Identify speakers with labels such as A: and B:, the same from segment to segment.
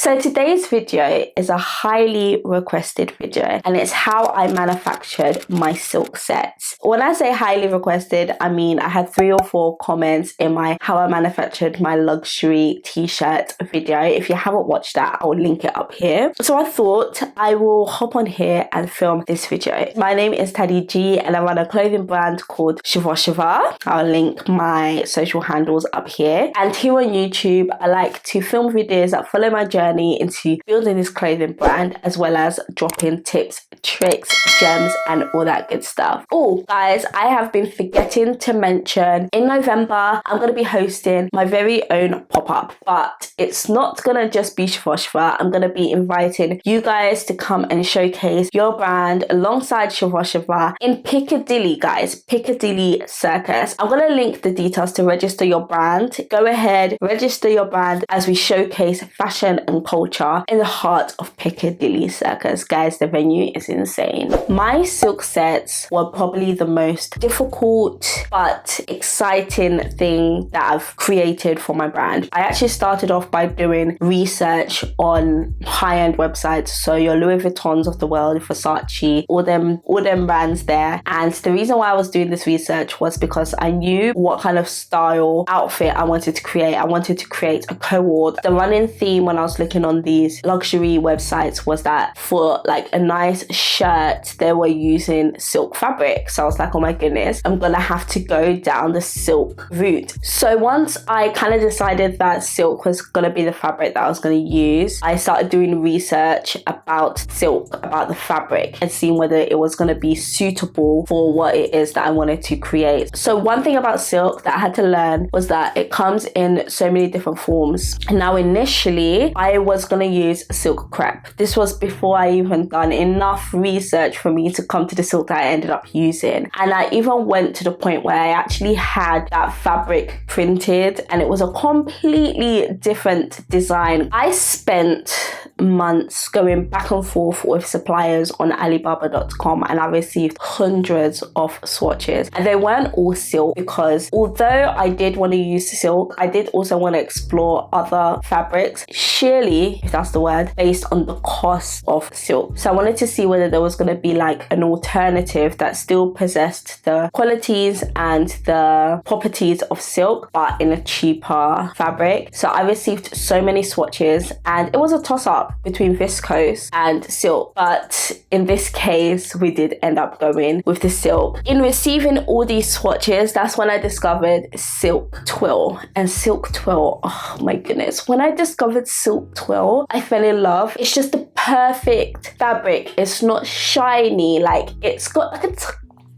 A: So today's video is a highly requested video, and it's how I manufactured my silk sets. When I say highly requested, I mean I had 3 or 4 comments in my how I manufactured my luxury t-shirt video. If you haven't watched that, I'll link it up here. So I thought I will hop on here and film this video. My name is Teddy G and I run a clothing brand called Shiva. I'll link my social handles up here. And here on YouTube, I like to film videos that follow my journey into building this clothing brand, as well as dropping tips, tricks, gems, and all that good stuff. Oh, guys, I have been forgetting to mention in November, I'm going to be hosting my very own pop-up, but it's not going to just be Shiva. I'm going to be inviting you guys to come and showcase your brand alongside Shiva in Piccadilly, guys. Piccadilly Circus. I'm going to link the details to register your brand. Go ahead, register your brand as we showcase fashion and culture in the heart of Piccadilly Circus. Guys, the venue is insane. My silk sets were probably the most difficult but exciting thing that I've created for my brand. I actually started off by doing research on high-end websites, so your Louis Vuittons of the world, Versace, all them brands there. And the reason why I was doing this research was because I knew what kind of style outfit I wanted to create. I wanted to create a co-ord. The running theme when I was looking on these luxury websites was that for like a nice shirt, they were using silk fabric. So I was like, oh my goodness, I'm gonna have to go down the silk route. So once I kind of decided that silk was gonna be the fabric that I was gonna use, I started doing research about silk, about the fabric, and seeing whether it was gonna be suitable for what it is that I wanted to create. So one thing about silk that I had to learn was that it comes in so many different forms. And now initially, I was gonna use silk crepe. This was before I even done enough research for me to come to the silk that I ended up using. And I even went to the point where I actually had that fabric printed, and it was a completely different design. I spent months going back and forth with suppliers on Alibaba.com, and I received hundreds of swatches, and they weren't all silk, because although I did want to use silk, I did also want to explore other fabrics, sheerly, if that's the word, based on the cost of silk. So I wanted to see whether there was going to be like an alternative that still possessed the qualities and the properties of silk, but in a cheaper fabric. So I received so many swatches, and it was a toss-up between viscose and silk, but in this case we did end up going with the silk. In receiving all these swatches, that's when I discovered silk twill. And silk twill, oh my goodness, when I discovered silk twill, I fell in love. It's just the perfect fabric. It's not shiny, like it's got like a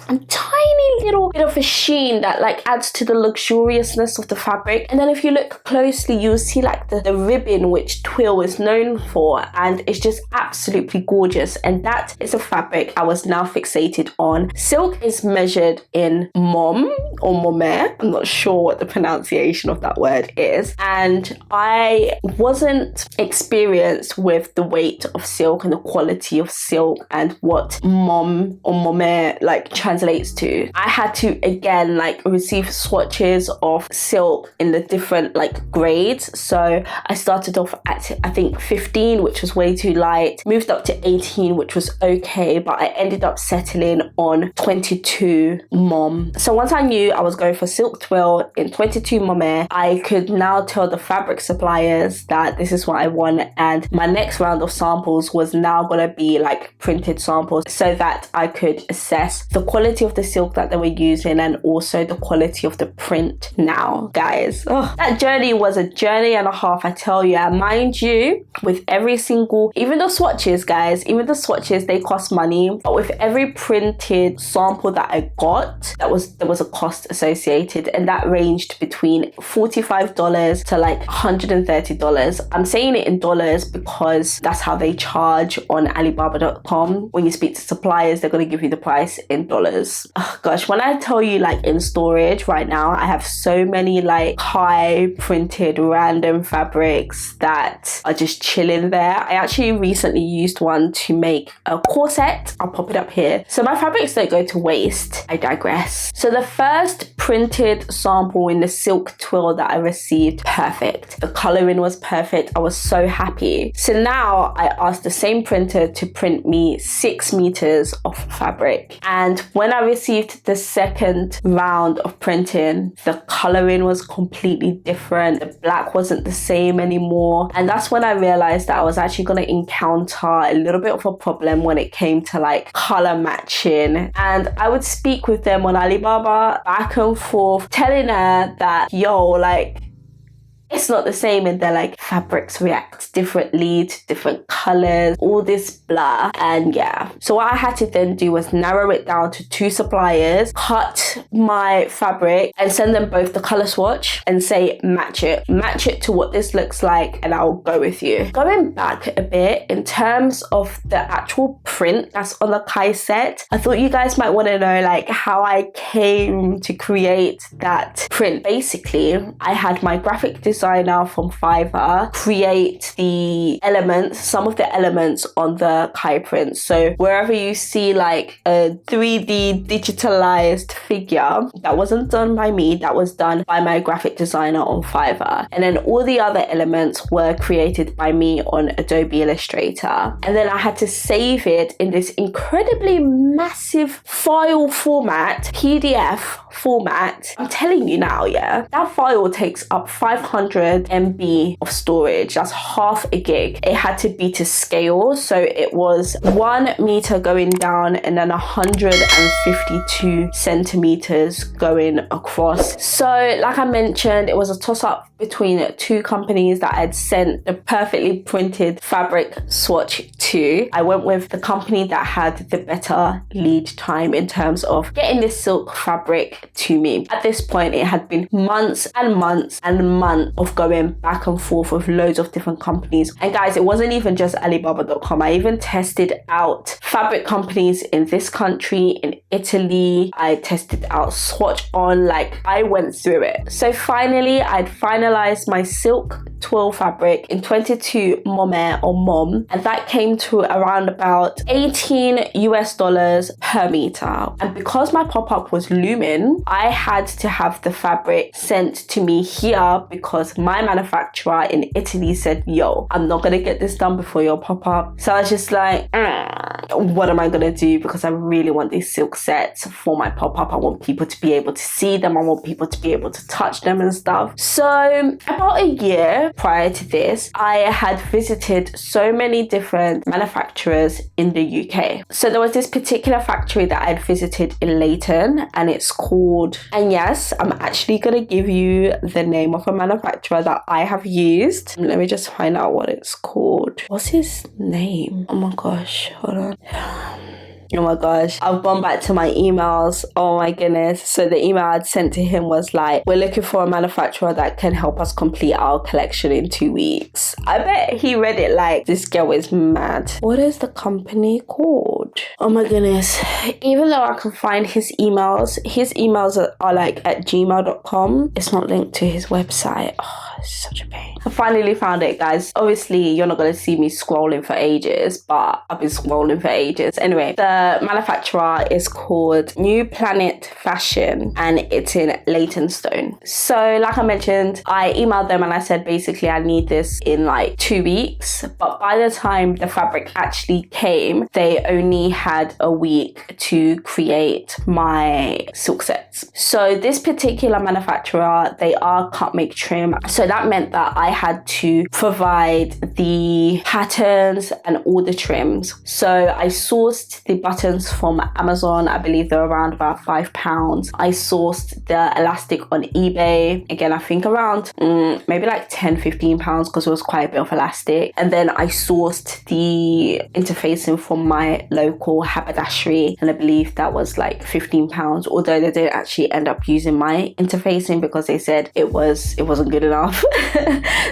A: tiny little bit of a sheen that like adds to the luxuriousness of the fabric. And then if you look closely, you'll see like the ribbon which twill is known for, and it's just absolutely gorgeous. And that is a fabric I was now fixated on. Silk is measured in mom or momé. I'm not sure what the pronunciation of that word is, and I wasn't experienced with the weight of silk and the quality of silk and what mom or momé like translates to. I had to again like receive swatches of silk in the different like grades. So I started off at I think 15, which was way too light, moved up to 18, which was okay, but I ended up settling on 22 mom. So once I knew I was going for silk twill in 22 momé, I could now tell the fabric suppliers that this is what I want, and my next round of samples was now gonna be like printed samples, so that I could assess the quality of the silk that they were using and also the quality of the print. Now guys, that journey was a journey and a half, I tell you. And mind you, with every single, even the swatches, guys, even the swatches, they cost money, but with every printed sample that I got, there was a cost associated, and that ranged between $45 to like $130. I'm saying it in dollars because that's how they charge on Alibaba.com. When you speak to suppliers, they're going to give you the price in dollars. was, oh gosh, when I tell you like in storage right now, I have so many like high printed random fabrics that are just chilling there. I actually recently used one to make a corset. I'll pop it up here. So my fabrics don't go to waste. I digress. So the first printed sample in the silk twill that I received, perfect. The coloring was perfect. I was so happy. So now I asked the same printer to print me 6 meters of fabric. And when I received the second round of printing, the coloring was completely different. The black wasn't the same anymore. And that's when I realized that I was actually going to encounter a little bit of a problem when it came to like color matching. And I would speak with them on Alibaba back and forth, telling her that, yo, like, it's not the same, and they're like, fabrics react differently to different colors, all this blah. And yeah, so what I had to then do was narrow it down to 2 suppliers, cut my fabric and send them both the color swatch and say match it to what this looks like, and I'll go with you. Going back a bit in terms of the actual print that's on the Kai set, I thought you guys might want to know like how I came to create that print. Basically, I had my graphic designer from Fiverr create the elements, some of the elements on the Kai print. So wherever you see like a 3D digitalized figure, that wasn't done by me, that was done by my graphic designer on Fiverr. And then all the other elements were created by me on Adobe Illustrator. And then I had to save it in this incredibly massive file format, PDF format. I'm telling you now, yeah, that file takes up 500 MB of storage. That's half a gig. It had to be to scale, so it was 1 meter going down and then 152 centimeters going across. So like I mentioned, it was a toss-up between 2 companies that I had sent the perfectly printed fabric swatch to. I went with the company that had the better lead time in terms of getting this silk fabric to me. At this point, it had been months and months and months of going back and forth with loads of different companies. And guys, it wasn't even just Alibaba.com. I even tested out fabric companies in this country, in Italy. I tested out Swatch on, like I went through it. So finally, I'd finalized my silk twill fabric in 22 momme or mom, and that came to around about $18 US per meter. And because my pop-up was looming, I had to have the fabric sent to me here because my manufacturer in Italy said, yo, I'm not gonna get this done before your pop-up. So I was just like, what am I gonna do? Because I really want these silk sets for my pop-up. I want people to be able to see them. I want people to be able to touch them and stuff. So about a year prior to this, I had visited so many different manufacturers in the UK. So there was this particular factory that I'd visited in Leighton, and it's called, and yes, I'm actually gonna give you the name of a manufacturer that I have used. Let me just find out what it's called. What's his name? Oh my gosh, hold on. Oh my gosh, I've gone back to my emails. Oh my goodness. So the email I'd sent to him was like, we're looking for a manufacturer that can help us complete our collection in 2 weeks. I bet he read it like, this girl is mad. What is the company called? Oh my goodness. Even though I can find his emails are like at gmail.com. It's not linked to his website. Oh, it's such a pain. I finally found it, guys. Obviously, you're not going to see me scrolling for ages, but I've been scrolling for ages. Anyway, the manufacturer is called New Planet Fashion, and it's in Leytonstone. So like I mentioned, I emailed them and I said, basically, I need this in like 2 weeks. But by the time the fabric actually came, they only had a week to create my silk sets. So this particular manufacturer, they are cut, make, trim. So that meant that I had to provide the patterns and all the trims. So I sourced the buttons from Amazon. I believe they're around about £5. I sourced the elastic on eBay. Again, I think around maybe like £10-15 because it was quite a bit of elastic. And then I sourced the interfacing from my local local haberdashery, and I believe that was like £15, although they didn't actually end up using my interfacing because they said it wasn't good enough.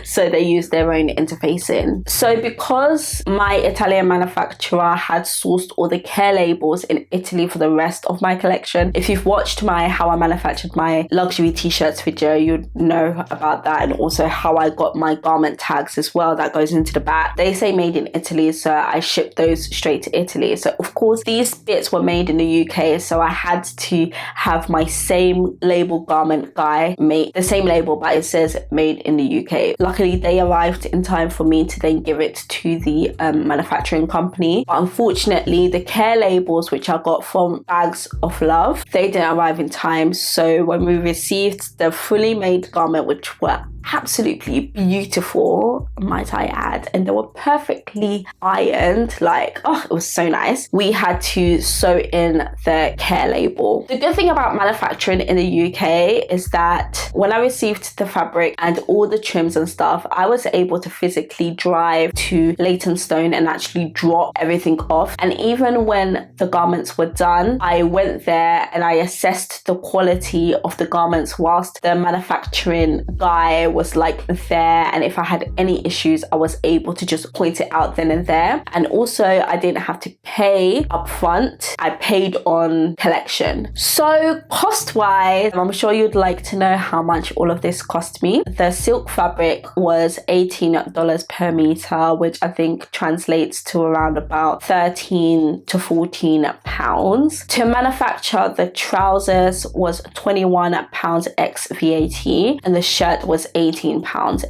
A: So they used their own interfacing. So because my Italian manufacturer had sourced all the care labels in Italy for the rest of my collection, if you've watched my how I manufactured my luxury t-shirts video, you'd know about that, and also how I got my garment tags as well that goes into the back. They say made in Italy, so I shipped those straight to Italy. So of course these bits were made in the UK, so I had to have my same label garment guy make the same label, but it says made in the UK. Luckily they arrived in time for me to then give it to the manufacturing company, but unfortunately the care labels which I got from Bags of Love, they didn't arrive in time. So when we received the fully made garment, which were absolutely beautiful, might I add, and they were perfectly ironed, like, oh, it was so nice, we had to sew in the care label. The good thing about manufacturing in the UK is that when I received the fabric and all the trims and stuff, I was able to physically drive to Leytonstone and actually drop everything off. And even when the garments were done, I went there and I assessed the quality of the garments whilst the manufacturing guy was like there, and if I had any issues I was able to just point it out then and there. And also I didn't have to pay up front, I paid on collection. So cost wise, I'm sure you'd like to know how much all of this cost me. The silk fabric was $18 per meter, which I think translates to around about 13 to 14 pounds. To manufacture the trousers was £21 ex VAT, and the shirt was £18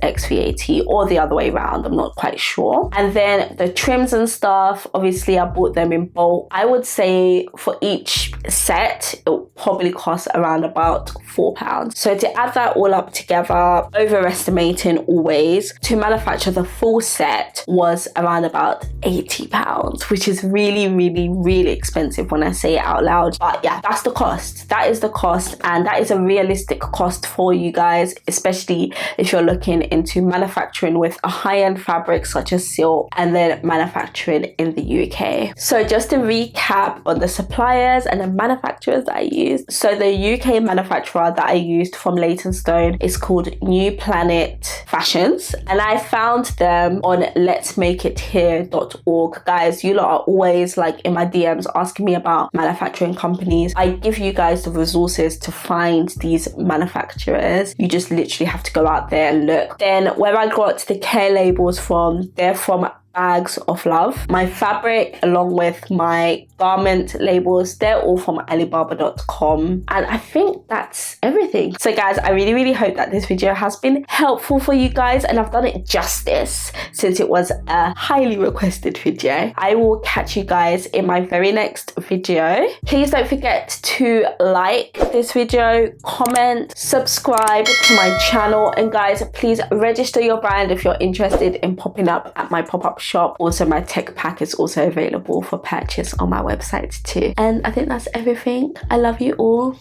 A: ex VAT, or the other way around, I'm not quite sure. And then the trims and stuff, obviously I bought them in bulk. I would say for each set it will probably cost around about £4. So to add that all up together, overestimating always, to manufacture the full set was around about £80, which is really, really, really expensive when I say it out loud. But yeah, that's the cost. That is the cost, and that is a realistic cost for you guys, especially if you're looking into manufacturing with a high-end fabric such as silk and then manufacturing in the UK. So just to recap on the suppliers and the manufacturers that I used. So the UK manufacturer that I used from Leytonstone is called New Planet Fashions, and I found them on letsmakeithere.org. Guys, you lot are always like in my DMs asking me about manufacturing companies. I give you guys the resources to find these manufacturers. You just literally have to go out there and look. Then where I got the care labels from, they're from Bags of Love. My fabric along with my garment labels, they're all from Alibaba.com, and I think that's everything. So guys, I really, really hope that this video has been helpful for you guys, and I've done it justice since it was a highly requested video. I will catch you guys in my very next video. Please don't forget to like this video, comment, subscribe to my channel, and guys, please register your brand if you're interested in popping up at my pop-up shop. Also, my tech pack is also available for purchase on my website too. And I think that's everything. I love you all.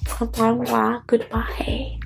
A: Goodbye.